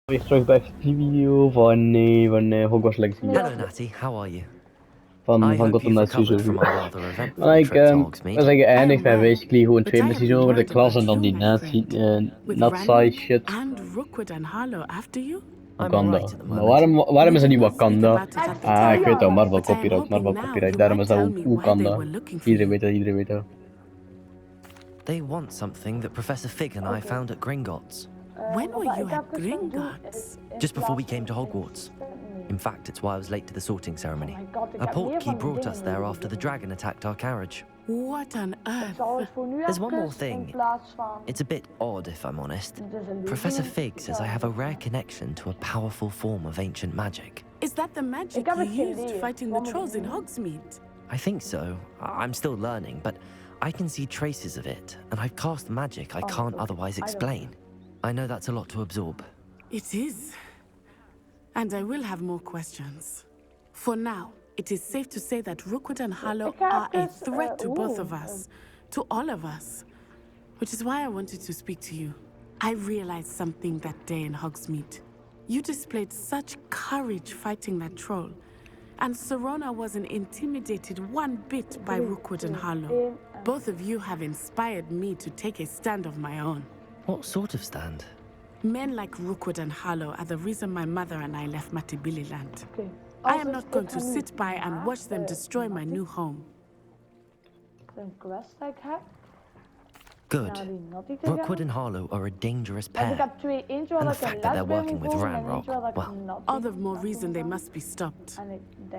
Weer terug bij die video van Hogwarts Legacy. Hello, Natty. How are you? Van I hope Gotham you've Knights recovered sowieso. from our rather eventful Maar trip to we Hogsmeade. zijn geëindigd bij basically gewoon But twee I have missies been over de worried klas en about dan die you, my friend. With nazi Ranrock shit. and Rookwood and Harlow after you? I'm Wakanda. alright at the Maar moment. waarom is We het did niet not speak Wakanda? about it at the Ah, ik time, weet al, Marvel but I am copyright, hoping now you daarom might is dat tell me why they Wakanda. were looking for you. Iedereen weet dat. They want something that Professor Fig and I found at Gringotts. When were you at Gringotts? Just before we came to Hogwarts. In fact, it's why I was late to the sorting ceremony. A portkey brought us there after the dragon attacked our carriage. What on earth? There's one more thing. It's a bit odd, if I'm honest. Professor Fig says I have a rare connection to a powerful form of ancient magic. Is that the magic you used fighting the trolls in Hogsmeade? I think so. I'm still learning, but I can see traces of it, and I've cast magic I can't otherwise explain. I know that's a lot to absorb. It is. And I will have more questions. For now, it is safe to say that Rookwood and Harlow are a threat to both of us. To all of us. Which is why I wanted to speak to you. I realized something that day in Hogsmeade. You displayed such courage fighting that troll. And Serona wasn't intimidated one bit by Rookwood and Harlow. Both of you have inspired me to take a stand of my own. What sort of stand? Men like Rookwood and Harlow are the reason my mother and I left Matibili land. I am not going to sit by and watch them destroy my new home. Good. Rookwood and Harlow are a dangerous pair. And the fact that they're working with Ranrock, well... All the more reason they must be stopped.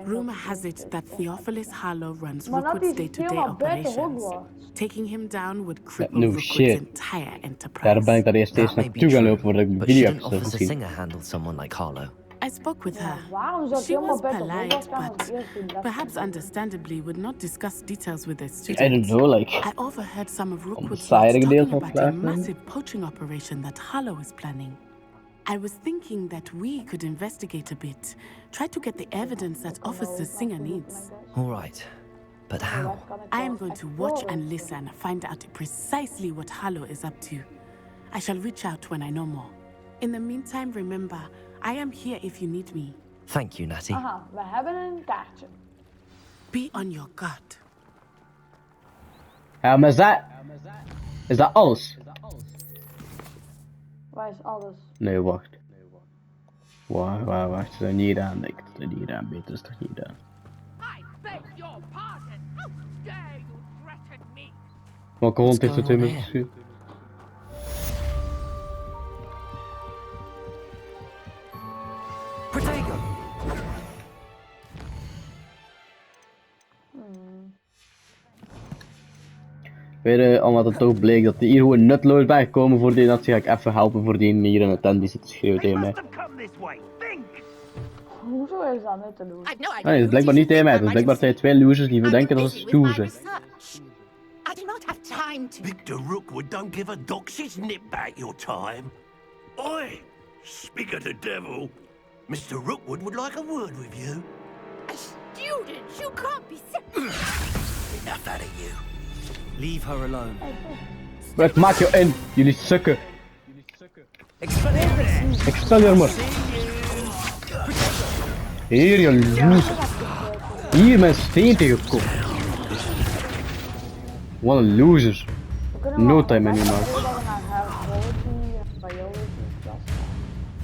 Rumor has it that Theophilus Harlow runs Rookwood's day-to-day operations. Taking him down would cripple No Rookwood's shit. entire enterprise. Daarom ben ik daar eerst eens That may be naartoe gaan true, lopen voordat ik de but video shouldn't heb gezet Officer misschien. Singer handle someone like Harlow? I spoke with her. She was polite, but perhaps understandably would not discuss details with the students. I don't know, like... I overheard some of Rookwood's saaie talking gedeelte about a afvlagen. massive poaching operation that Harlow is planning. I was thinking that we could investigate a bit, try to get the evidence that Officer Singer needs. All right, but how? I am going to watch and listen, find out precisely what Harlow is up to. I shall reach out when I know more. In the meantime, remember, I am here if you need me. Thank you, Natty. Aha, we hebben een kaartje. Be on your guard. Ja, maar is dat alles? Waar is alles? Nee, wacht. Wacht. Ze zijn niet gedaan. Nee, het is niet gedaan. Beter is toch niet gedaan. I beg your pardon. How dare you threaten me? Welke hond heeft going het in on me here? gestuurd? Protego! Weet je, omdat het toch bleek dat die hier gewoon nutloos bij gekomen voor die natie, ga ik even helpen voor die hier in de tent die zit te schreeuwen tegen mij. Hoezo is dat net te doen? Nee, het is blijkbaar niet tegen mij, het is blijkbaar tegen twee losers die denken dat ze stoer zijn. I do not have time to... Victor Rookwood don't give a doxy's nip back your time. Oi! Speak of the devil. Mr. Rookwood would like a word with you. A student, you can't be... Enough out of you. Leave her alone. Ik maak je in, jullie sukken. Expelleer maar. Hier, je loser. Hier mijn steen tegenkomen. Wat een loser. No time anymore.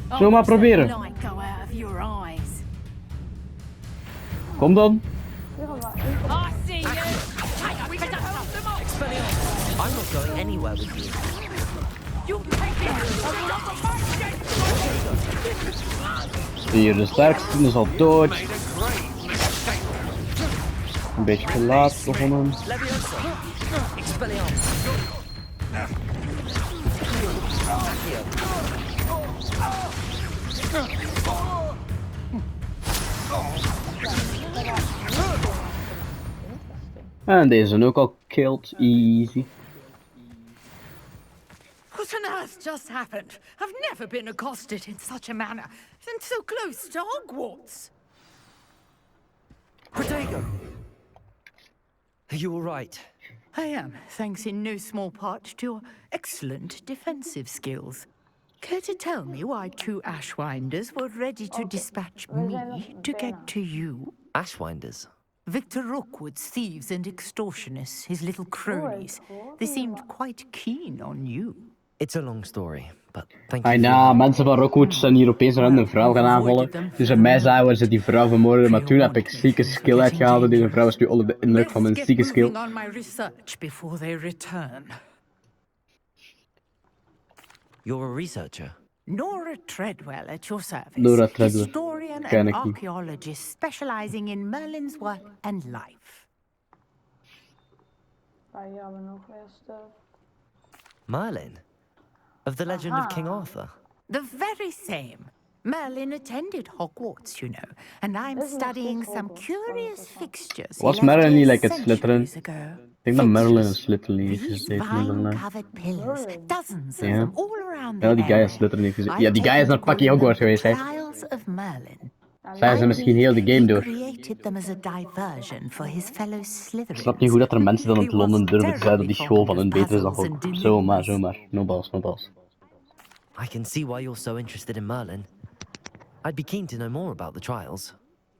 Zullen we maar proberen. Light go out of your eyes. Kom dan. I see you. We can hold them off. I'm not going anywhere with you. You take it. Hier, de sterkste is al dood. Een beetje te laat begonnen. Leviosa! Expelliarmus! En deze zijn ook al killed, easy. What on earth just happened? I've never been accosted in such a manner, and so close to Hogwarts. Protego! Are you alright? I am, thanks in no small part to your excellent defensive skills. Care to tell me why 2 Ashwinders were ready to dispatch me to get to you? Ashwinders. Victor Rookwood's thieves and extortionists, his little cronies. They seemed quite keen on you. It's a long story, but thank Ah, you for your nou, help. mensen van Rockwood zijn hier opeens een random vrouw gaan aanvallen. Dus aan mij zagen waar ze die vrouw vermoorden, maar toen heb ik zieke skill uitgehaald en deze vrouw is nu onder de indruk van mijn Let's zieke get skill. moving on my research before they return. You're a researcher? Nora Treadwell at your service. Nora Treadwell. Historian Ken and ik niet. archaeologist specializing in Merlin's work and life. Hier hebben we nog weer stuff. Merlin? Of the legend of King Arthur? The very same. Merlin attended Hogwarts, you know, and I'm studying some curious fixtures. Was he left Merlin niet here like een Slytherin? centuries ago. Ik denk dat Merlin een Fixtures. Slytherin heeft These gezeten, niet online. vine-covered pillars, dozens of Ja. them all around the Ja, die guy area. is Slytherin heeft gezeten. I've Ja, die guy is taken naar to fucking calling Hogwarts them geweest, hè. Trials of Merlin. Zijn ze misschien heel de game door. He created them as a diversion for his fellow Slytherins. Ik snap niet hoe dat er mensen dan in He was Londen durven te zeggen dat die terribly school van hun fond of beter is dan puzzles ook. and Zomaar, enigmas. zomaar. No balls, no balls. I can see why you're so interested in Merlin. I'd be keen to know more about the trials.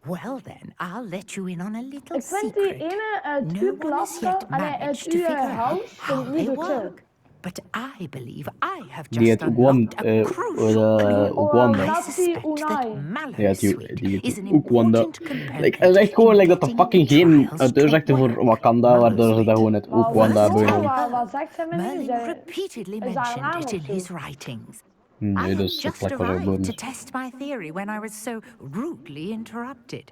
Well then, I'll let you in on a little Ik vind die secret. ene uit No uw one has klas, yet en managed uit to uw figure out huis, vind how ik they niet zo chill. work. But I believe I have Die just het ook won, unlocked a crucial clue. ook won I dat. suspect that Unai. Mallow Ja, Sweet die is het an ook won dat. important component Like, het is echt gewoon like, dat de in fucking getting the game trials uitdrukte to voor work. Wakanda, waardoor ze Mallow dat gewoon het ook Wanda hebben genoemd. Wat zegt hij me nu? Merlin Zij- repeatedly is daar een mentioned naam it of in zo? his writings. Nee, I dat had is de just plek waar hij arrived geboren to is. test my theory when I was so rudely interrupted.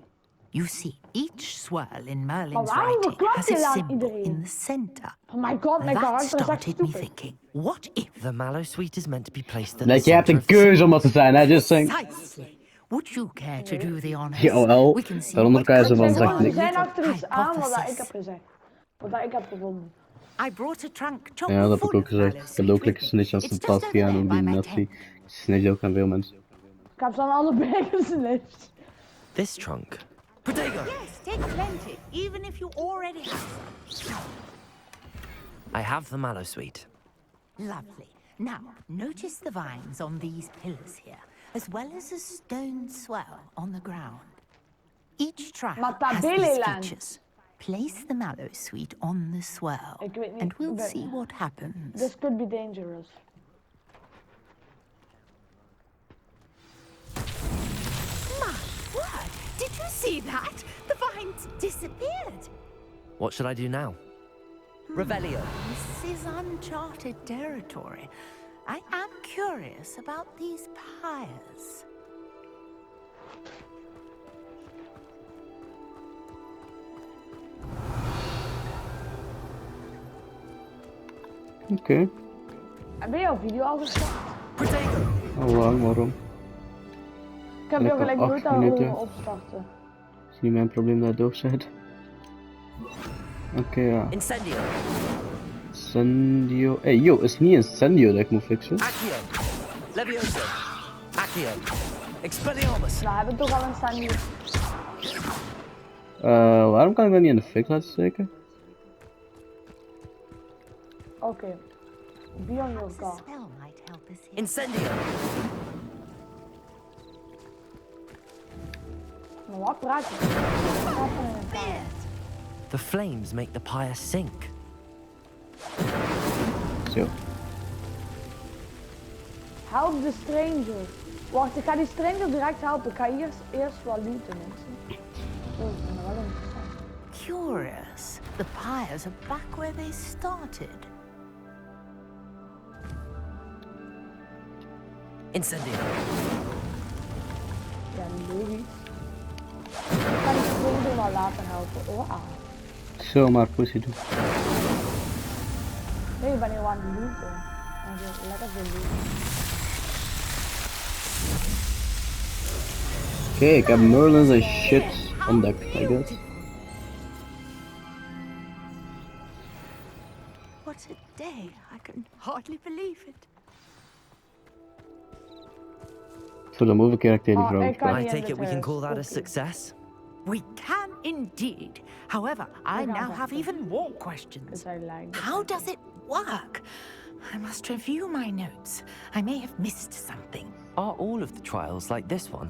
You see, each swirl in Merlin's waarom writing verklap has je a dan symbol iedereen? in the center. Oh my god, mijn That karakter is echt started me stupid. thinking, what if The Mallow Suite is meant to be placed at the Like, jij hebt center een of the keuze om dat te zijn, hè? Just saying. precisely? Would you care to do the honors? Jawel. We can see Daaronder what kan je zo comes van of zeggen, our We niks. zijn little achter iets aan wat ik hypothesis. heb gezegd. Wat ik heb gevonden. I brought a trunk chock Ja, dat heb full ik ook of gezegd. Mallow Ik heb ook Sweet lekker with snitch me. als It's een just plaats over gegaan there om by die my nazi. tent. Snitch ook aan veel mensen. Ik heb ze aan allebei gesnitcht. This trunk. Protego! Yes, take plenty, even if you already have. I have the Mallow Suite. Lovely. Now, notice the vines on these pillars here, as well as a stone swell on the ground. Each trial has these Matabeleland. features. Place the Mallow Sweet on the swell, Ik weet niet, and we'll ik ben- see what happens. This could be dangerous. My word! Did you see that? The vines disappeared. What should I do now? Revelio. This is uncharted territory. I am curious about these pyres. Oké. Heb je jouw video al gestart? Protego! Al lang, waarom? Ik heb En jou ik heb gelijk 8 nooit al minuten. horen opstarten. Is niet mijn probleem dat je doof bent. Oké, ja. Incendio! Incendio. Hey, yo, is het niet Incendio dat ik moet fixen? Accio! Levioso! Accio! Expelliarmus! Nou, hebben we toch al een stand hier. Waarom kan ik dat niet in de fix laten steken? Oké. Be on your A guard. spell might help us here. Incendio! Maar wat praat je? The flames make the pyre sink. Zo. Help the stranger. Wacht, ik ga die stranger direct helpen. Ik ga eerst wel looten, mensen. Oh, ik vind het wel interessant. Curious. The pyres are back where they started. Incendio! Ja, logisch. Ik ga die stranger wel laten helpen. Oh, ah. Zomaar pussy doen. Nee, ik ben heel aan het looten. En zo, lekker veel looten. Oké, ik heb Merlin's en shit ontdekt, I guess. What a day. I can hardly believe it. Voor de move karakter die Oh, vrouw. ik kan I niet in take it dit we can huis. call that a Oké. success? We can indeed. However, I now have even more Dus questions. hij lijkt. How does it work? I must review my notes. I may have missed something. Are all of the trials like this one?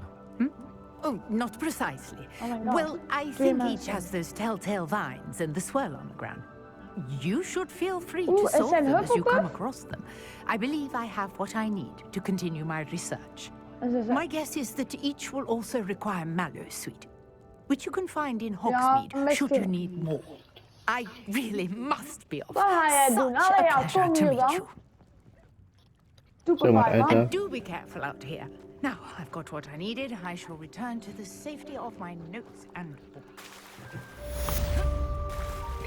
Oh, not precisely. Oh my God. Well, I Three think months each has those telltale vines and the swirl on the ground. You should feel free Oeh, to het solve zijn them as you come Hufflepuff? across them. I believe I have what I need to continue my research. En ze zei, My guess is that each will also require mallow sweet, which you can find in Hogsmeade should you misschien. need more. I really must be off. Wat ga jij doen? Such Allee, a ja, pleasure kom to hier meet dan. you. Super Zomaar fijn, uit, man. hè. And do be careful out here. Now, I've got what I needed. I shall return to the safety of my notes and books.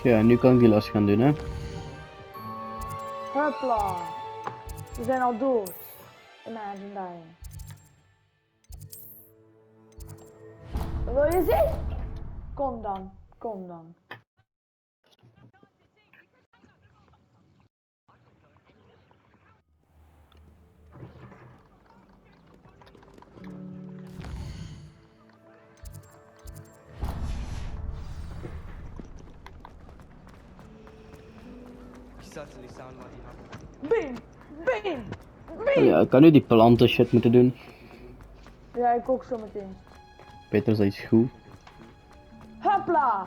Ja, nu kan ik die les gaan doen, hè. Hopla. We zijn al dood. Imagine dying. Wat wil je zien? Kom dan, kom dan. Bing! Bing! Bing! Ja, ik kan nu die planten shit moeten doen. Ja, ik ook zo meteen. Peter is iets goed. Hopla!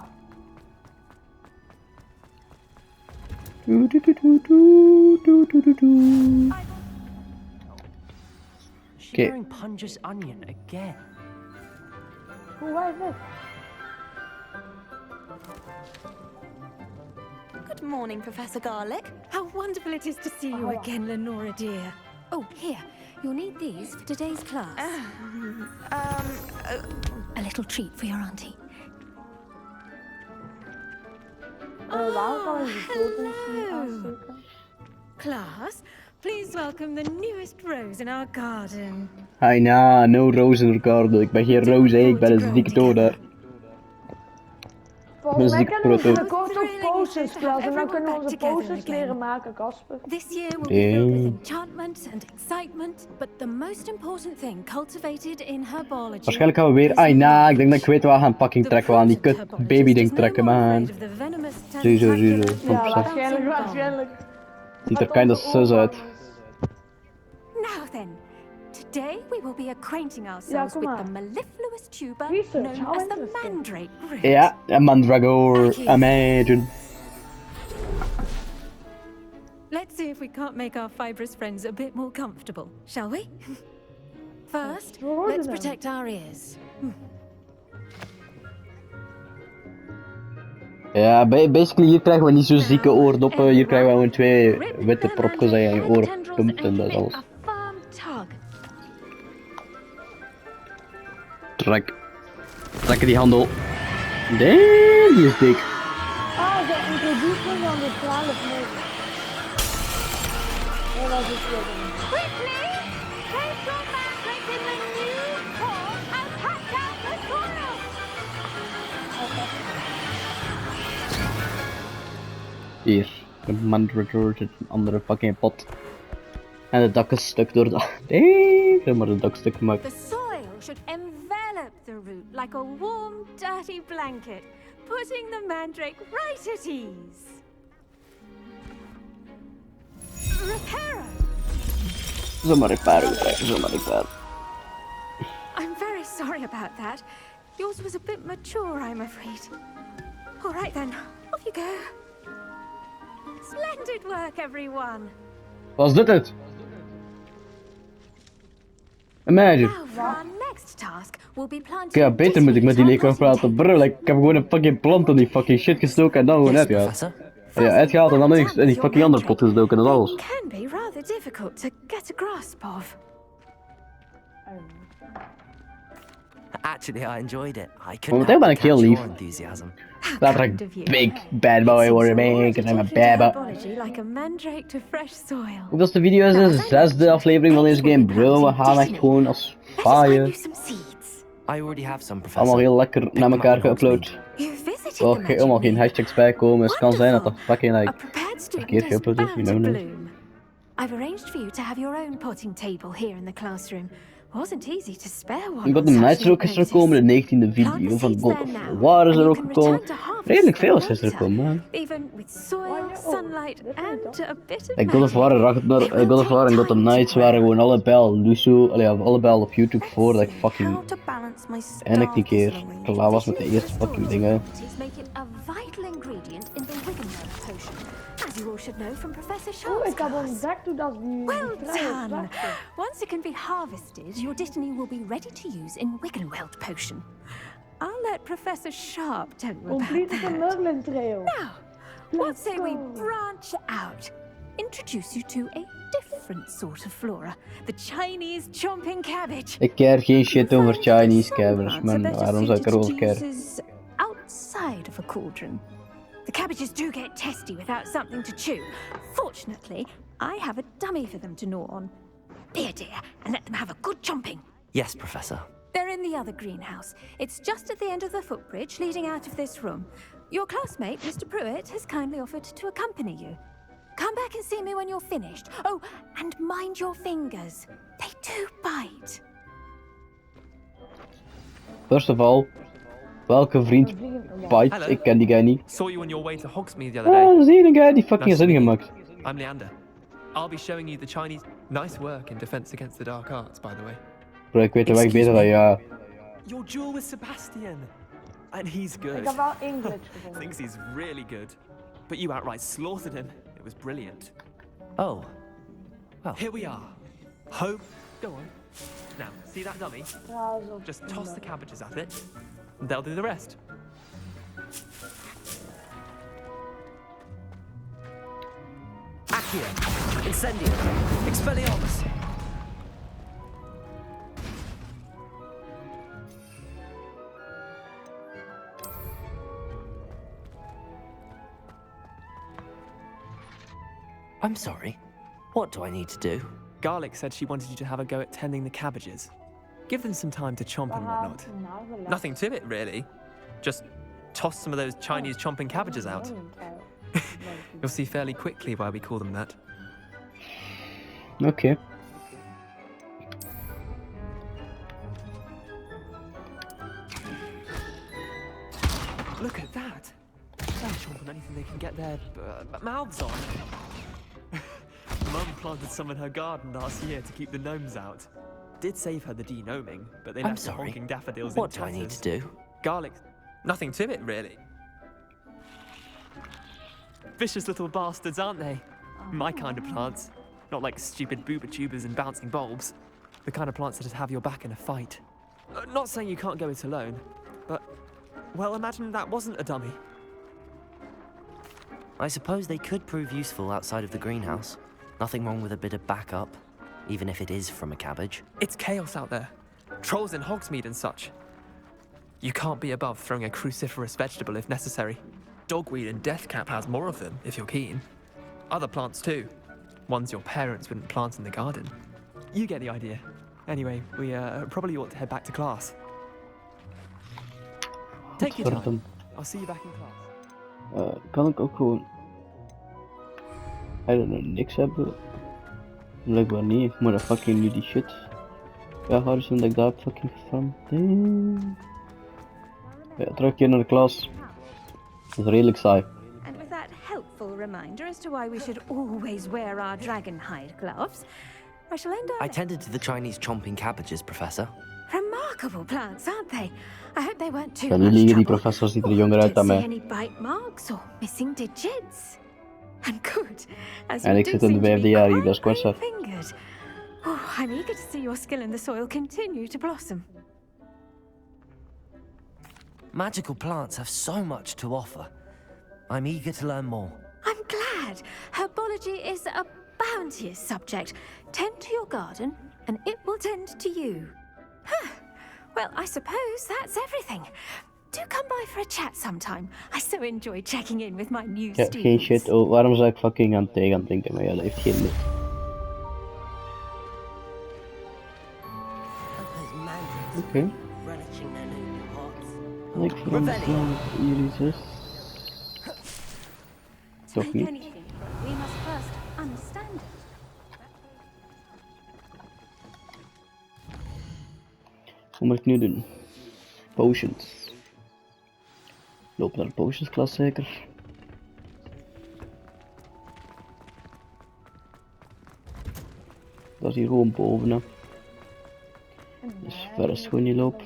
Shimmering Punger's onion again. Hoe was het? Good morning, Professor Garlick. How wonderful it is to see you again, Lenora dear. Oh, here. You'll need these for today's class. A little treat for your auntie. Waarom kan ik die foto's niet aansteken? Class, please welcome the newest rose in our garden. Hey, nah, no Rose Ricardo. Ik ben geen Rose, hè. Ik ben een zieke doder. Volgens mij Muziek kunnen we proto. binnenkort ook posters plaatsen en dan kunnen we onze posters leren maken, Casper. This year will be filled with enchantment and excitement, but the most important thing cultivated in herbology. Waarschijnlijk gaan we weer. Ai, nah, ik denk dat ik weet waar we gaan fucking trekken. We gaan die kut baby ding trekken, man. Sowieso. Ja, waarschijnlijk. Ziet er kinda sus uit. Now then, today we will be acquainting ourselves kom with maar. the mellifluous tuber Research, known how as the interesting. mandrake root. Ja, een mandragore, imagine. Let's see if we can't make our fibrous friends a bit more comfortable, shall we? First, let's protect our ears. Ja, basically hier krijgen we niet zo zieke oordoppen. Hier krijgen we gewoon twee witte propjes aan je oor pumpt en dat is alles. A firm tug. Trek die handel. Damn, die is dik. De introductie van de 12 meter. En dat is het. Quickly, place your mandrake in the new pot and pack out the soil. Hier, de mandragore zit in een andere fucking pot. En het dak is stuk door de... Damn, maar het dak stuk gemaakt. The soil should envelop the root like a warm, dirty blanket, putting the mandrake right at ease. Reparo! Zomaar reparo trekken, zomaar reparo. I'm very sorry about that. Yours was a bit mature, I'm afraid. All right then, off you go. Splendid work, everyone. Was dit het? Imagine. Now for our next task, we'll be planting. Ja, beter moet ik met die leerkracht praten. Bro, like, ik heb gewoon een fucking plant in die fucking shit gestoken en dan gewoon Yes, uitgehaald. Professor. Ja, uitgehaald en dan in die fucking andere pot gestoken, dat is alles. Can be rather difficult to get a grasp of. Actually, I enjoyed it. I couldn't Momenteel ben help ik heel but catch lief. your enthusiasm. Later ik big bad boy worden, man. Ik ben een bad boy. Like a mandrake to fresh soil. Hoeveelste video is dit? De 6e aflevering van deze game, bro. We gaan echt gewoon als fire. Some seeds. I already have some, Professor. Allemaal heel lekker naar elkaar geüpload. You visited Er the helemaal geen magic hashtags bij komen, dus het kan zijn dat dat fucking A like prepared student verkeerd is geüpload is, bound you to know. bloom. I've arranged for you to have your own potting table here in the classroom, Wasn't easy to spare one. Gotham Knights is ook gisteren gekomen, de 19e video van God of War is er ook gekomen. Redelijk veel is gisteren gekomen, man. Even with soil, sunlight and a bit of God of War en Gotham Knights waren gewoon allebei al op YouTube voordat ik fucking eindelijk een keer klaar was met de eerste fucking dingen. Make it a vital ingredient in the Wiggenweld potion, as you all should know from Professor Sharp's Oh, ik heb class. ontdekt hoe dat die... Well done! Once it can be harvested, your destiny will be ready to use in Wiggenweld potion. I'll let Professor Sharp tell you about Complete the that. Merlin trail. Now, what say we branch out? Introduce you to a different sort of flora, the Chinese chomping cabbage. Ik care geen shit over Chinese cabbage, man. Waarom zou ik erover care? Outside of a cauldron. The cabbages do get testy without something to chew. Fortunately, I have a dummy for them to gnaw on. Be a dear and let them have a good chomping. Yes, Professor. They're in the other greenhouse. It's just at the end of the footbridge leading out of this room. Your classmate, Mr. Pruitt, has kindly offered to accompany you. Come back and see me when you're finished. Oh, and mind your fingers. They do bite. First of all, welke vriend bite? Ik ken die guy niet. Saw you on your way to Hogsmeade the other day. Dat is die guy die fucking zin gemaakt. I'm Leander. I'll be showing you the Chinese. Nice work in Defense Against the Dark Arts, by the way. Bro, ik weet de weg beter dan ja. Your duel with Sebastian. And he's good. Ik heb wel één glitch gevonden. Thinks he's really good. But you outright slaughtered him. It was brilliant. Oh. Well. Here we are. Hope. Go on. Now, see that dummy? Ja, zo. Just toss the cabbages at it. And they'll do the rest. Accio. Incendio. Expelliarmus. I'm sorry. What do I need to do? Garlic said she wanted you to have a go at tending the cabbages. Give them some time to chomp and whatnot. Nothing to it, really. Just toss some of those Chinese chomping cabbages out. You'll see fairly quickly why we call them that. Okay. Look at that! They'll chomp on anything they can get their mouths on. Mum planted some in her garden last year to keep the gnomes out. Did save her the de-gnoming, but they left the honking daffodils in What do I need to do? Garlic. Nothing to it, really. Vicious little bastards, aren't they? My kind of plants. Not like stupid booba tubers and bouncing bulbs. The kind of plants that'd have your back in a fight. Not saying you can't go it alone, but... Well, imagine that wasn't a dummy. I suppose they could prove useful outside of the greenhouse. Nothing wrong with a bit of backup, even if it is from a cabbage. It's chaos out there. Trolls in Hogsmeade and such. You can't be above throwing a cruciferous vegetable if necessary. Dogweed and deathcap has more of them, if you're keen. Other plants too. Ones your parents wouldn't plant in the garden. You get the idea. Anyway, we probably ought to head back to class. Take your time. I'll see you back in class. Kan ik ook gewoon... I don't know, niks hebben? Blijkbaar niet, ik moet dat fucking nu die shit. Ja, hard zijn dat ik daar heb fucking van. Ja, terug naar de klas. Dat is redelijk saai. And with that helpful reminder as to why we should always wear our dragonhide gloves, I shall end up... I tended to the Chinese chomping cabbages, Professor. Remarkable plants, aren't they? I hope they weren't too Ja, nu much liggen die trouble. professors ziet er jonger uit dan Didn't mij. see any bite marks or missing digits. And good, as En you ik do zit in seem de to vijfde be jaar hier, quite dat is kwart af. green-fingered. Oh, I'm eager to see your skill in the soil continue to blossom. Magical plants have so much to offer. I'm eager to learn more. I'm glad. Herbology is a bounteous subject. Tend to your garden, and it will tend to you. Huh. Well, I suppose that's everything. Do come by for a chat sometime. I so enjoy checking in with my new Ja, students. geen shit. Oh, waarom zou ik fucking aan tegen aan denken? Maar ja, dat heeft geen nut. Oké. Ik vind jullie zus. Toch Make niet? anything, we must first understand it. Wat moet ik nu doen? Potions. Loop naar de potions klas zeker. Dat is hier gewoon boven. Hè. Dus ver is gewoon niet loop.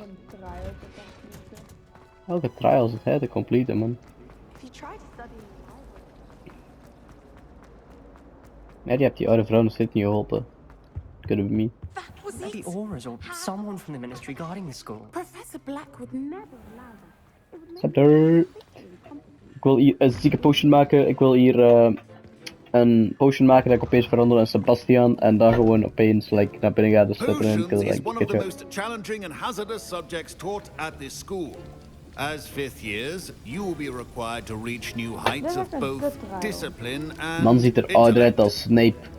Welke trials het hij te complete man. Nee, die hebt die oude vrouw nog steeds niet geholpen. Kunnen we niet. Maybe Aura's or someone from the ministry guarding the school. Professor Black would never allow that. Scepter. Ik wil hier een zieke potion maken. Ik wil hier een potion maken dat ik opeens verander in Sebastian. En dan gewoon opeens like, naar binnen ga. Dus Potions is one of the most challenging and hazardous subjects taught at this school. As 5th years, you will be required to reach new heights of both discipline and Man ziet er ouder uit als Snape.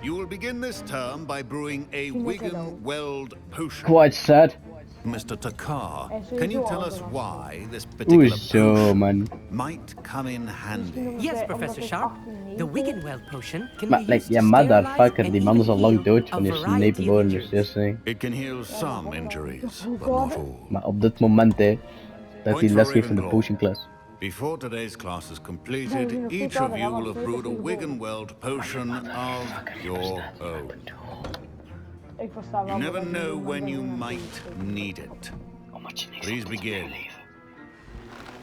You will begin this term by brewing a Wigan-Weld potion. Quite sad. Mr. Takar, can you tell us why this particular potion might come in handy? Yes, Professor Sharp. The Wiggenweld potion can Maar be like, used ja, to motherfucker, die man is al lang heal dood a wanneer ze variety Snape of worden, dus injuries. yes, nee. It can heal some injuries, but not all. Maar op dit moment, hè, dat hij les geeft in de potion class. Before today's class is completed, each of you will have brewed a Wiggenweld potion of your own. Ik versta wel. You never know when you might need it. Please begin.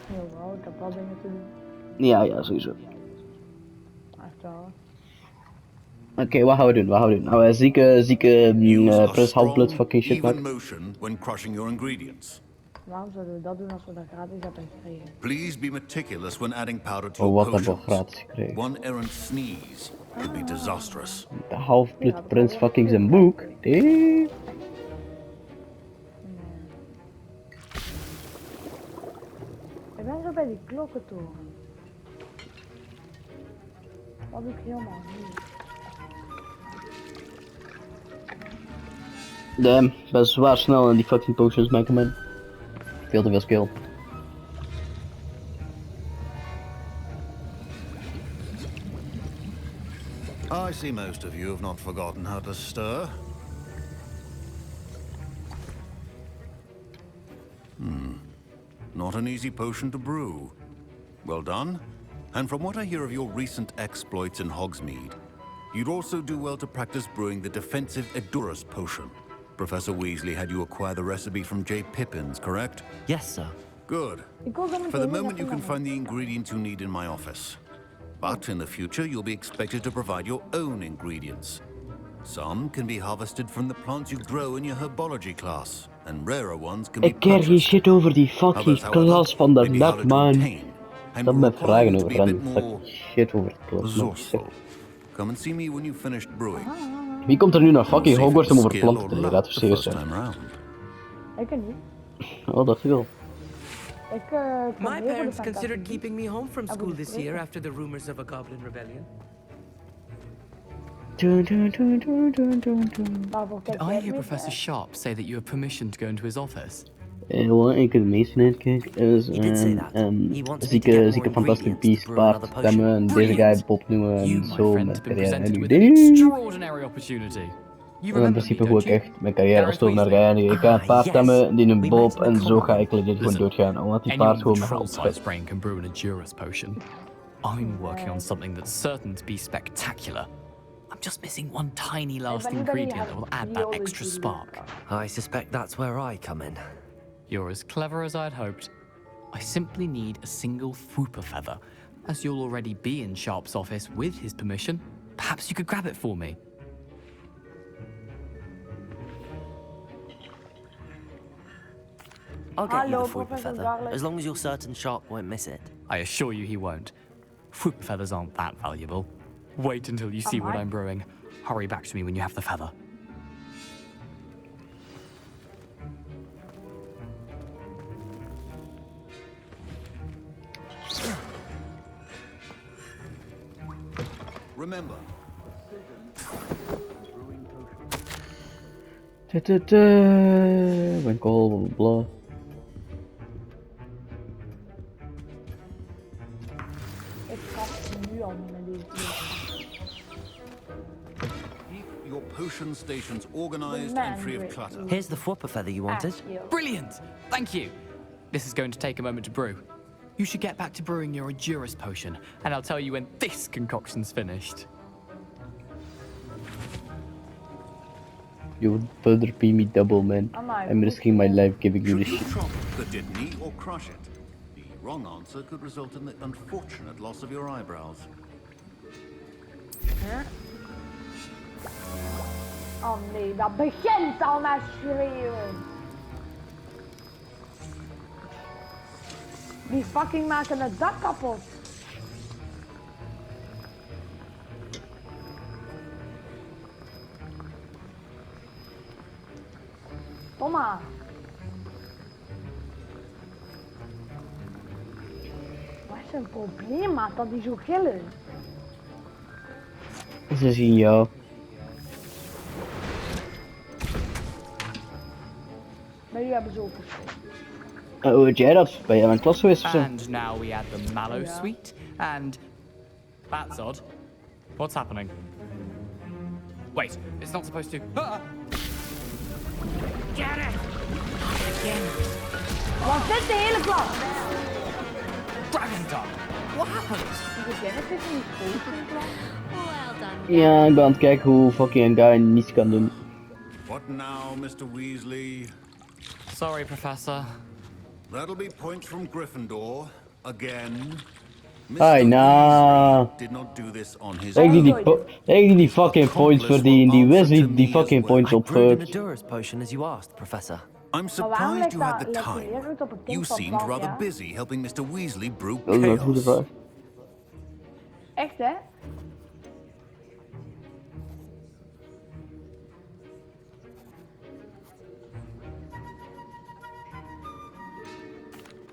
Jawel, ik heb wel dingen te doen. Ja, sowieso. Echt wel. Oké, wat gaan we doen? Nou, zieke prins halfblood fucking shit even maken. motion when crushing your ingredients. Waarom zouden we dat doen als we dat gratis hebben gekregen? Please be meticulous when adding powder to Oh, your wat hebben we potions. gratis gekregen? One errant sneeze could be disastrous. De halfbloed prins fucking zijn boek. Damn. Ik ben zo bij die klokkentoren. Wat doe ik helemaal niet? Damn, ik ben zwaar snel in die fucking potions maken, man. Veel te veel skill. I see most of you have not forgotten how to stir. Not an easy potion to brew. Well done. And from what I hear of your recent exploits in Hogsmeade, you'd also do well to practice brewing the defensive Edurus potion. Professor Weasley had you acquire the recipe from J. Pippins, correct? Yes, sir. Good. For the moment, you can find the ingredients you need in my office. But in the future, you'll be expected to provide your own ingredients. Some can be harvested from the plants you grow in your herbology class, and rarer ones can be Ik ker geen shit over die fucking klas van de net, man. Stel me vragen over hen. Fucking shit over de klas, man. Come and see me when you've finished brewing. Wie komt er nu naar fucking Hogwarts om over planten te leren? Laten we serieus zijn. Ik niet. Oh, dat wel. My parents considered keeping me home from school this year after the rumors of a goblin rebellion. Did I hear Professor Sharp say that you have permission to go into his office? Wel enkel de meeste uitkijk is zieke Fantastic Beast paard stemmen en deze guy Bob noemen en zo met carrière en nu in principe hoe ik echt mijn carrière als naar ga ik ga een paard stemmen, die een Bob en zo ga ik legit gewoon doodgaan omdat die paard gewoon me helpt. I'm working on something that's certain to be spectacular. I'm just missing one tiny last ingredient that will add that extra spark. I suspect that's where I come in. You're as clever as I'd hoped. I simply need a single Fwooper feather. As you'll already be in Sharp's office with his permission, perhaps you could grab it for me. I'll get you the Fwooper feather, as long as you're certain Sharp won't miss it. I assure you he won't. Fwooper feathers aren't that valuable. Wait until you see what I'm brewing. Hurry back to me when you have the feather. Remember. Winkel, blah. Ik ga nu al niet met deze. your potion stations organized and free of clutter. Here's the whooper feather you wanted. Brilliant! Thank you! This is going to take a moment to brew. You should get back to brewing your Edurus potion, and I'll tell you when this concoction's finished. You would better be me double, man. I'm risking my life giving you this shit. Should you chop the kidney or crush it? The wrong answer could result in the unfortunate loss of your eyebrows. Oh nee, dat begint al met schreeuwen. Die fucking maken het dak kapot. Thomas. Wat is een probleem, maat, dat die zo gillen? Ze zien jou. Maar jullie hebben ze ook geschoten. Hoe weet jij dat? Ben jij mijn klas geweest of zo? And now we add the mallow sweet, and... That's odd. What's happening? Wait, it's not supposed to... Ah! Get it! Was dit de hele klas? Dragon Dog! What happened? Ja, ik ben aan het kijken hoe fucking een guy niets kan doen. What now, Mr. Weasley? Sorry, Professor. That'll be points from Gryffindor again. Ai, nah. Did not do this on his Ik die fucking points verdienen. Die Wesley die fucking points opgeurt. Edurus potion as you asked, Professor. I'm surprised you had the time. You seemed rather busy helping Mr. Weasley brew chaos. Echt, hè?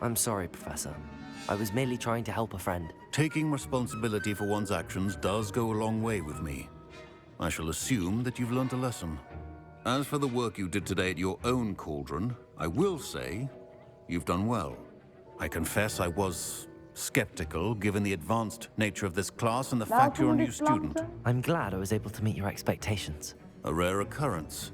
I'm sorry, Professor. I was merely trying to help a friend. Taking responsibility for one's actions does go a long way with me. I shall assume that you've learnt a lesson. As for the work you did today at your own cauldron, I will say you've done well. I confess I was skeptical given the advanced nature of this class and the fact you're a new student. I'm glad I was able to meet your expectations. A rare occurrence.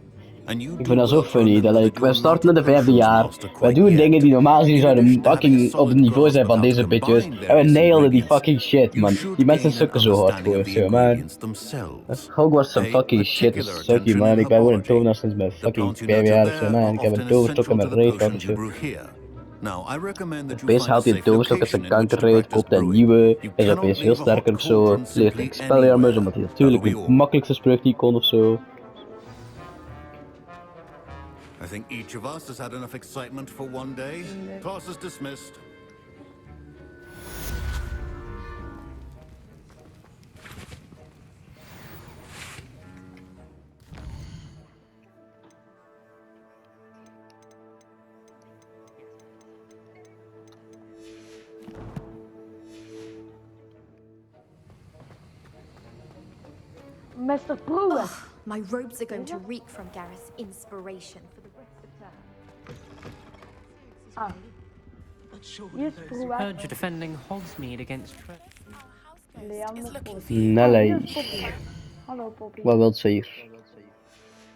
Ik vind dat zo funny, dat wij starten in de 5e jaar, wij doen dingen die normaal gezien zouden fucking op het niveau zijn van deze bitches, en we nailen die fucking shit, man. Die mensen sukken zo hard gewoon, zo, man. Hogwart some fucking shit, is sucky, man. Ik ben gewoon een tovenaar sinds mijn fucking 5 jaar of zo, man. Ik heb een toverstok in mijn reet gehad of zo. Opeens haalt hij een toverstok uit zijn kankerreet, koopt een nieuwe, is opeens veel sterker of zo, leert Expelliarmus, omdat hij natuurlijk de makkelijkste spreuk die kon of zo. I think each of us has had enough excitement for one day. Class is dismissed. Mr. Pruitt. My robes are going to reek from Gareth's inspiration for the rest of term. Ah. Hier is Pruitt. Heard you're defending Hogsmeade against Nelly. Hallo Poppy. Wat wilt ze hier?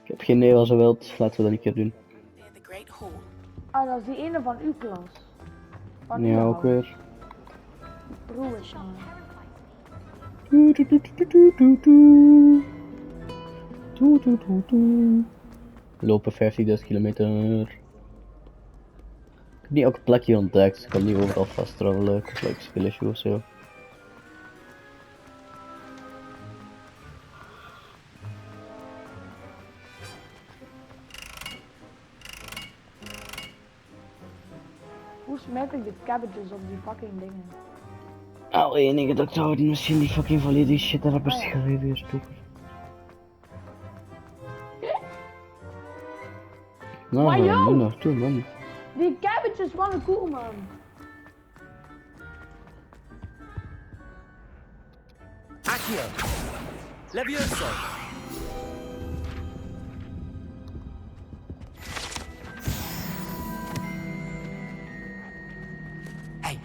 Ik heb geen idee wat ze wilt, laten we dat een keer doen. Ah, dat is die ene van uw klas. Van Ja, ook weer. Pruitt. Lopen 15.000 kilometer. Ik heb niet elke plekje ontdekt, dus ik kan niet overal vast travelen. Ik heb like skill issue of zo. Hoe smet ik de cabbages op die fucking dingen? Al enige dat ik zou houden, misschien die fucking volledige shit daar hebben geschreven weer stoppen. Nou, Maar joh! nu naartoe, man. Die cabbages waren cool, man. Accio! Levioso! Hey,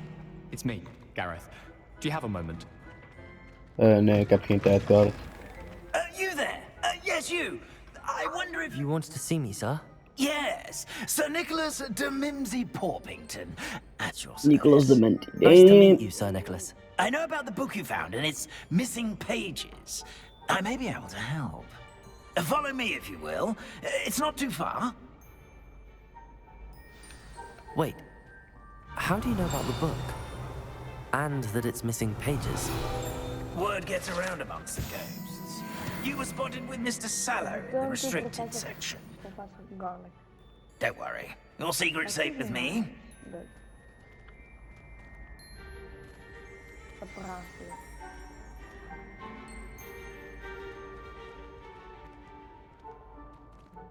it's me, Gareth. Do you have a moment? Nee, ik heb geen tijd gehad. You there? Yes, you. I wonder if You wanted to see me, sir? Yes, Sir Nicholas de Mimsy Porpington, at your service. Nicholas de Menti. Nice to meet you, Sir Nicholas. I know about the book you found and its missing pages. I may be able to help. Follow me, if you will. It's not too far. Wait, how do you know about the book? And that it's missing pages? Word gets around amongst the ghosts. You were spotted with Mr. Sallow in the restricted section. Don't worry. Your secret's safe with me.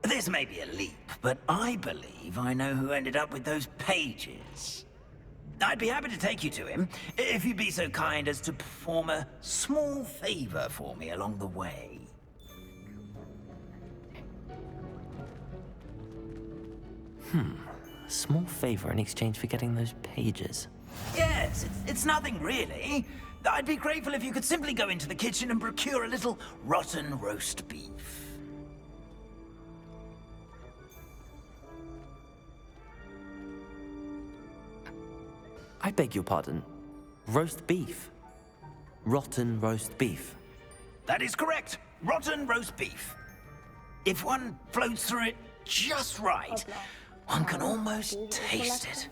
This may be a leap, but I believe I know who ended up with those pages. I'd be happy to take you to him, if you'd be so kind as to perform a small favor for me along the way. A small favor in exchange for getting those pages. Yes, it's nothing really. I'd be grateful if you could simply go into the kitchen and procure a little rotten roast beef. I beg your pardon. Roast beef. Rotten roast beef. That is correct. Rotten roast beef. If one floats through it just right, one can almost taste it.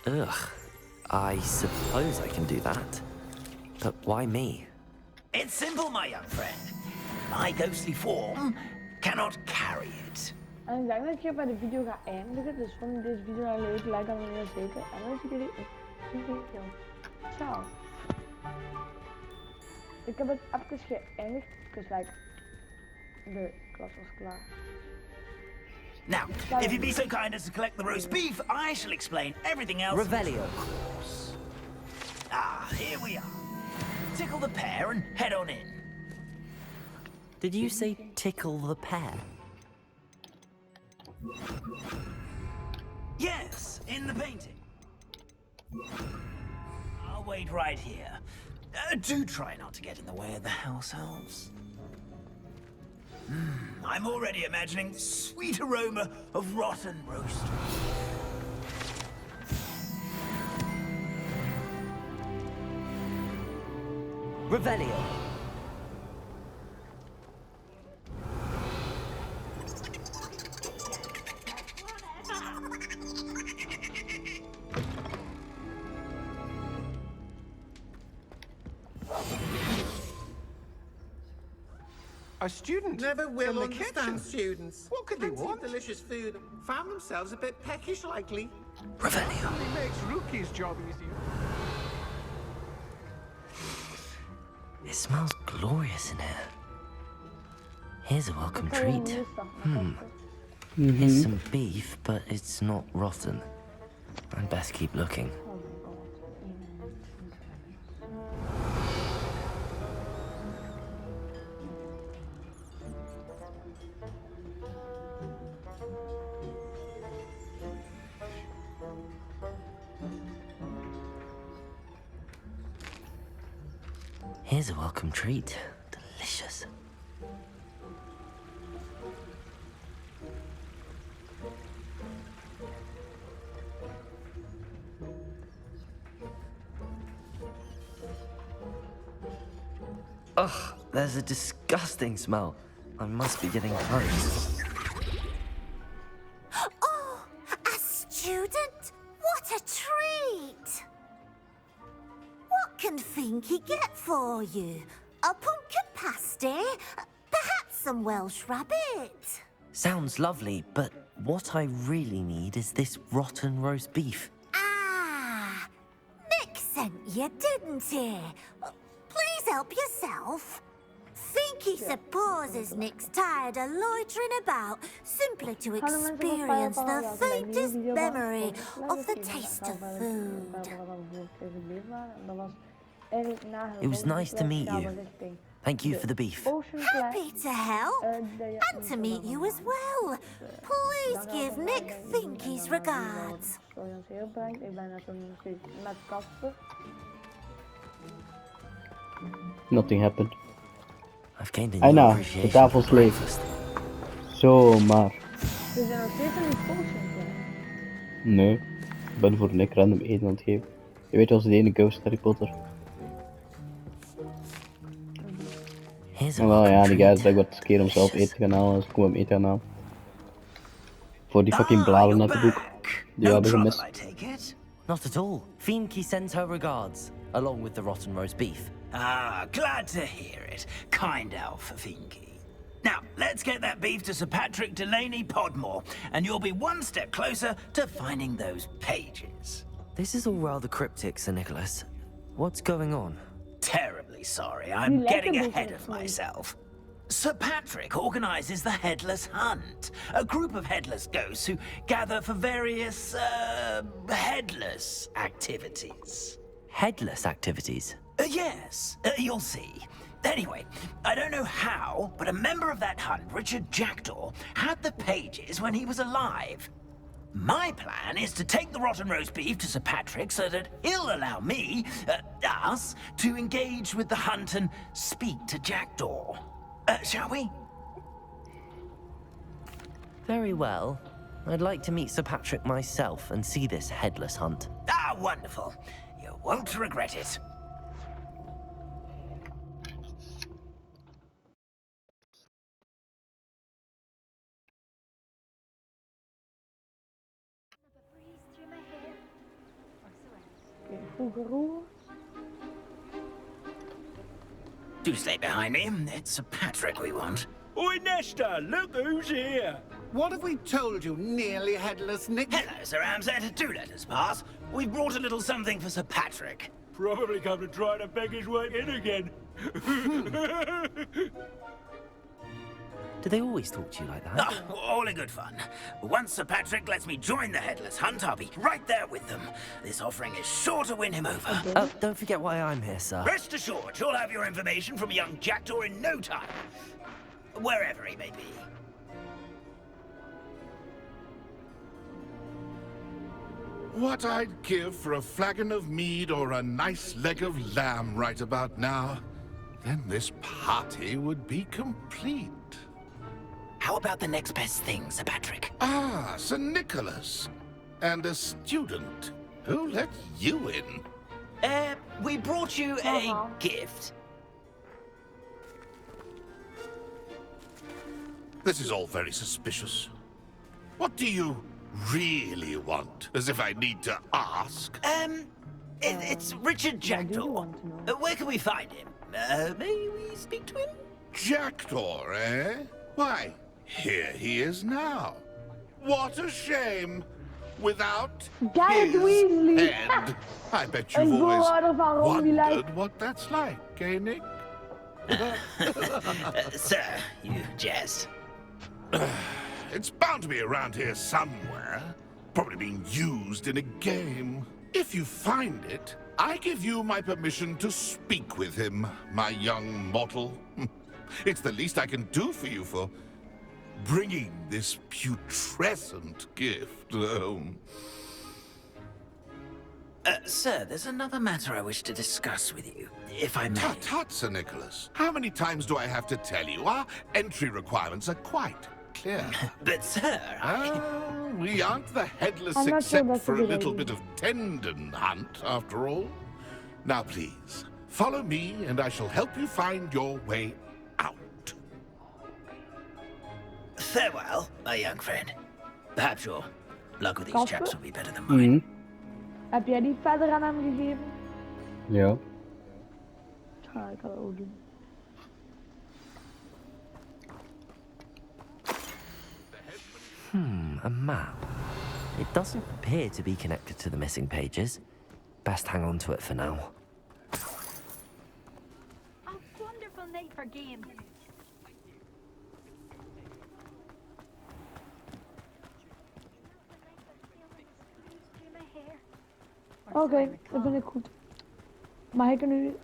Ugh. I suppose I can do that. But why me? It's simple, my young friend. My ghostly form cannot carry it. En ik denk dat ik hier bij de video ga eindigen. Dus vond deze video nou leuk, like dan wanneer zeker. En dan zie ik jullie in de video. Ciao. Ik heb het even geëindigd. Dus like, de klas was klaar. Now, if you'd be so kind as to collect the roast beef, I shall explain everything else. Revelio. Ah, here we are. Tickle the pear and head on in. Did you say tickle the pear? Yes, in the painting. I'll wait right here. Do try not to get in the way of the house elves. I'm already imagining the sweet aroma of rotten roast. Revelio. A student? Never will in the understand kitchen. students. What could they Plenty of want? delicious food. Found themselves a bit peckish, likely. Revelio. Only makes Rookie's job easier. It smells glorious in here. Here's a welcome treat. Here's some beef, but it's not rotten. I'd best keep looking. Here's a welcome treat. Delicious. Ugh, there's a disgusting smell. I must be getting close. Oh, a student? What a treat! What can Finky get for you? A pumpkin pasty? Perhaps some Welsh rabbit? Sounds lovely, but what I really need is this rotten roast beef. Ah, Nick sent you, didn't he? Please help yourself. Finky supposes Nick's tired of loitering about simply to experience the faintest memory of the taste of food. It was nice to meet you. Thank you for the beef. Happy to help, and to meet you as well. Please give Nick Finky's regards. Nothing happened. I've gained a Ai new nou, de appreciation tafel for is leeg. breakfast. Zomaar. We zijn nog steeds aan die potions, hè. Nee, ik ben voor Nick random eten aan het geven. Je weet als de ene ghost Harry Potter. En wel ja, die guy dat ik wat keer om zelf eten te gaan halen, dus ik kom hem eten gaan halen. Voor die fucking bladeren uit het boek. Die we hebben gemist. Not at all. Fienke sends her regards, along with the rotten roast beef. Ah, glad to hear it. Kind elf, Finky. Now, let's get that beef to Sir Patrick Delaney Podmore, and you'll be one step closer to finding those pages. This is all rather cryptic, Sir Nicholas. What's going on? Terribly sorry, I'm getting ahead of myself. Sir Patrick organizes the Headless Hunt, a group of headless ghosts who gather for various, headless activities. Headless activities? Yes, you'll see. Anyway, I don't know how, but a member of that hunt, Richard Jackdaw, had the pages when he was alive. My plan is to take the rotten roast beef to Sir Patrick so that he'll allow me, us, to engage with the hunt and speak to Jackdaw. Shall we? Very well. I'd like to meet Sir Patrick myself and see this headless hunt. Ah, wonderful. You won't regret it. Do stay behind me. It's Sir Patrick we want. Oi, Nesta, look who's here. What have we told you, nearly headless Nick? Hello, Sir Ramsay. Do let us pass. We've brought a little something for Sir Patrick. Probably come to try to beg his way in again. Do they always talk to you like that? Oh, all in good fun. Once Sir Patrick lets me join the Headless Hunt, I'll be right there with them. This offering is sure to win him over. Don't forget why I'm here, sir. Rest assured, you'll have your information from young Jackdaw in no time. Wherever he may be. What I'd give for a flagon of mead or a nice leg of lamb right about now. Then this party would be complete. How about the next best thing, Sir Patrick? Ah, Sir Nicholas. And a student. Who let you in? We brought you a gift. This is all very suspicious. What do you really want? As if I need to ask. It's Richard Jackdaw. Where can we find him? May we speak to him? Jackdaw, eh? Why, here he is now. What a shame. Without his head. I bet you've always wondered what that's like, eh, Nick? Sir, you jest. It's bound to be around here somewhere. Probably being used in a game. If you find it, I give you my permission to speak with him, my young mortal. It's the least I can do for you for bringing this putrescent gift home. Sir, there's another matter I wish to discuss with you, if I may. Tut, Sir Nicholas. How many times do I have to tell you? Our entry requirements are quite clear. But, sir, we aren't the headless except for a little bit of tendon hunt, after all. Now, please, follow me, and I shall help you find your way out. Farewell, my young friend. Perhaps your luck with these chaps will be better than mine. Heb jij die verder aan hem gegeven? Ja. Ja, ik kan het ook doen. A map. It doesn't appear to be connected to the missing pages. Best hang on to it for now. A wonderful night for games. Oké, dat ben ik goed. Maar ik nu...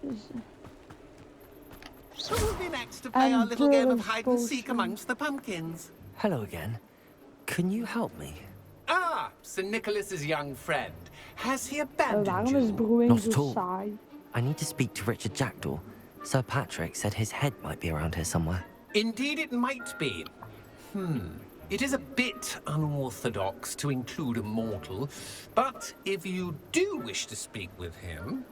So we'll be next to play our little game of hide and seek amongst the pumpkins. Hello again. Can you help me? Ah, Sir Nicholas's young friend. Has he abandoned you? Waarom is broeiing Not zo at all. saai? I need to speak to Richard Jackdaw. Sir Patrick said his head might be around here somewhere. Indeed it might be. It is a bit unorthodox to include a mortal, but if you do wish to speak with him,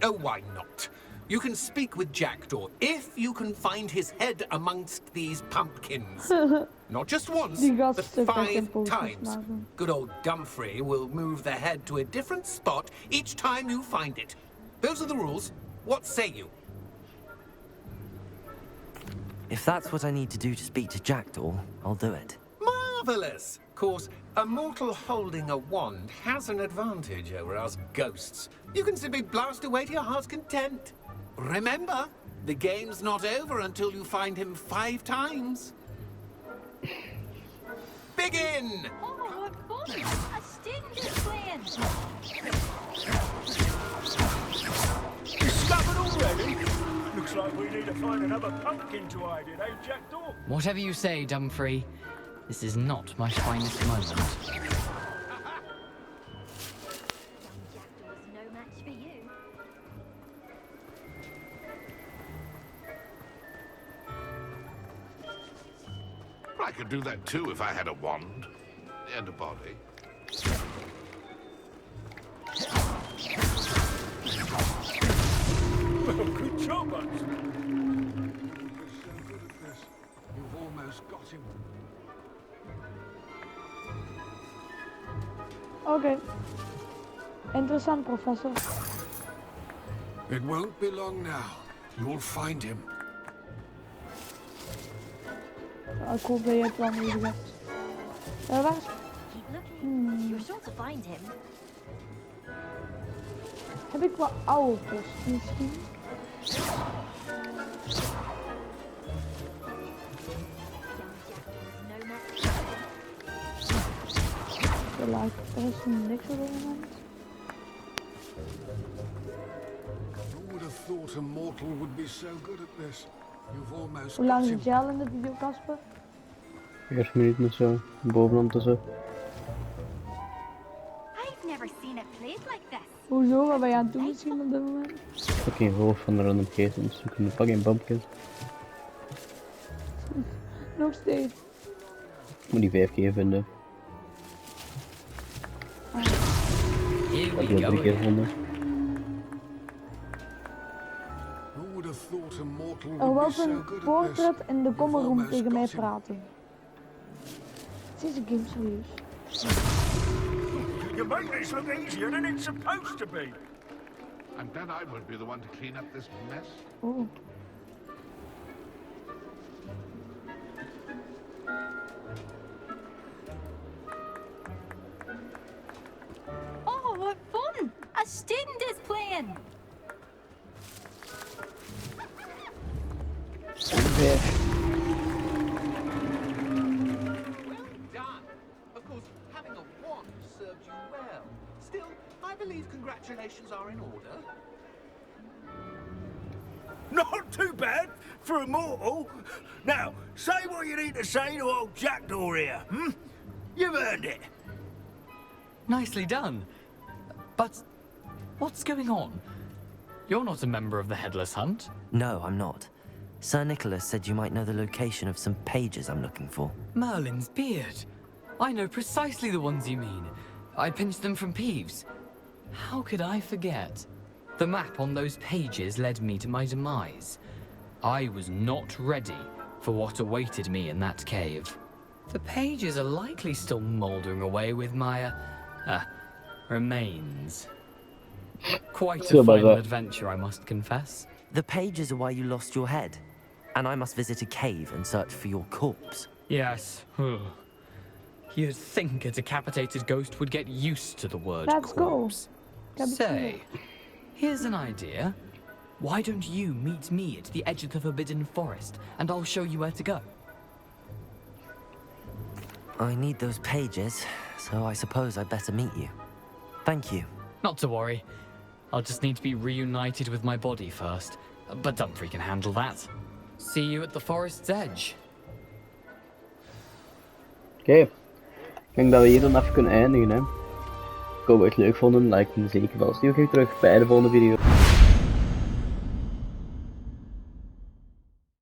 oh, why not? You can speak with Jackdaw if you can find his head amongst these pumpkins. Not just once, but 5 times. Good old Dumfrey will move the head to a different spot each time you find it. Those are the rules. What say you? If that's what I need to do to speak to Jackdaw, I'll do it. Marvelous! Of course, a mortal holding a wand has an advantage over us ghosts. You can simply blast away to your heart's content. Remember, the game's not over until you find him 5 times. Begin! Oh, what fun! A sting is playing! Discovered already? Looks like we need to find another pumpkin to hide in, eh, Jackdaw? Whatever you say, Dumfrey. This is not my finest moment. Jackdaw is no match for you. I could do that too if I had a wand and a body. Well, good job, Hudson. You've almost got him. Oké. Interessant, professor. It won't be long now. You'll find him. Ik hoop dat je het wel niet hebt. Waar is... Keep looking. You're sure to find him. Heb ik wat oude post misschien? Er is niks op dit moment. Who would have thought a mortal would be so good at this? You've almost Hoe lang got zit him. jij al in de video, Casper? 40 minuten of zo, bovenhand of zo. I've never seen it played like this. Hoezo? Wat ben je aan het doen misschien op dit moment? Fucking hoofd van de random geest en zoeken de fucking bumpkins. Nog steeds. Ik moet die 5 keer vinden. Here Heb we je al 3 keer go. gevonden? Who would have thought a mortal Er would be was so een good at this? portret in de kommerroom almost tegen mij got him. praten. Het is een game serieus. You make this look easier than it's supposed to be. I'm glad I won't be the one to clean up this mess. Oh. Oh, what fun! A student is playing! Well done! Of course, having a wand served you well. Still, I believe congratulations are in order. Not too bad for a mortal. Now, say what you need to say to old Jackdaw here, hmm? You've earned it. Nicely done. But what's going on? You're not a member of the Headless Hunt. No, I'm not. Sir Nicholas said you might know the location of some pages I'm looking for. Merlin's beard. I know precisely the ones you mean. I pinched them from Peeves. How could I forget? The map on those pages led me to my demise. I was not ready for what awaited me in that cave. The pages are likely still mouldering away with my, remains. Quite a final adventure, I must confess. The pages are why you lost your head, and I must visit a cave and search for your corpse. Yes. You'd think a decapitated ghost would get used to the word Let's corpse. go. Say, here's an idea. Why don't you meet me at the edge of the Forbidden Forest, and I'll show you where to go? I need those pages, so I suppose I'd better meet you. Thank you. Not to worry. I'll just need to be reunited with my body first. But Dumfrey can handle that. See you at the forest's edge. Oké. Ik denk dat we hier dan even kunnen eindigen, hè. Ik hoop dat je het leuk vonden. Like en zeker wel. Zie je terug bij de volgende video.